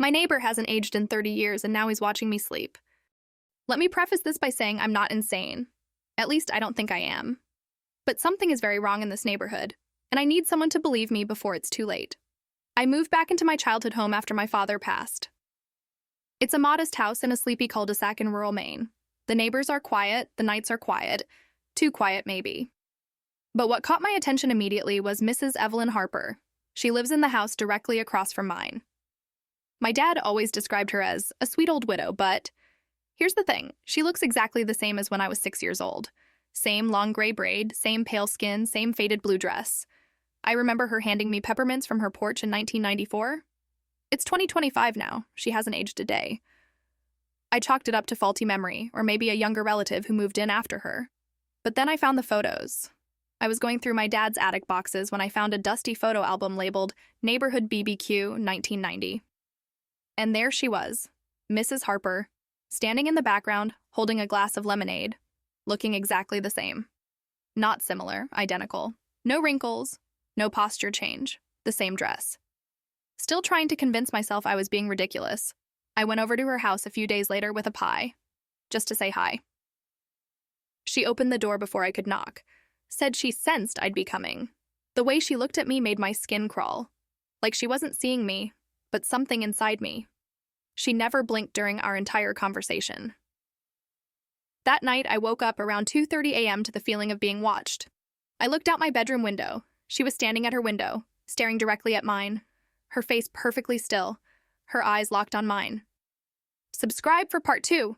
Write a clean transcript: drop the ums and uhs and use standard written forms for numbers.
My neighbor hasn't aged in 30 years and now he's watching me sleep. Let me preface this by saying I'm not insane. At least I don't think I am. But something is very wrong in this neighborhood, and I need someone to believe me before it's too late. I moved back into my childhood home after my father passed. It's a modest house in a sleepy cul-de-sac in rural Maine. The neighbors are quiet, the nights are quiet. Too quiet, maybe. But what caught my attention immediately was Mrs. Evelyn Harper. She lives in the house directly across from mine. My dad always described her as a sweet old widow, but here's the thing. She looks exactly the same as when I was 6 years old. Same long gray braid, same pale skin, same faded blue dress. I remember her handing me peppermints from her porch in 1994. It's 2025 now. She hasn't aged a day. I chalked it up to faulty memory, or maybe a younger relative who moved in after her. But then I found the photos. I was going through my dad's attic boxes when I found a dusty photo album labeled Neighborhood BBQ 1990. And there she was, Mrs. Harper, standing in the background, holding a glass of lemonade, looking exactly the same. Not similar, identical. No wrinkles, no posture change, the same dress. Still trying to convince myself I was being ridiculous, I went over to her house a few days later with a pie, just to say hi. She opened the door before I could knock, said she sensed I'd be coming. The way she looked at me made my skin crawl, like she wasn't seeing me, but something inside me. She never blinked during our entire conversation. That night, I woke up around 2:30 a.m. to the feeling of being watched. I looked out my bedroom window. She was standing at her window, staring directly at mine, her face perfectly still, her eyes locked on mine. Subscribe for part 2.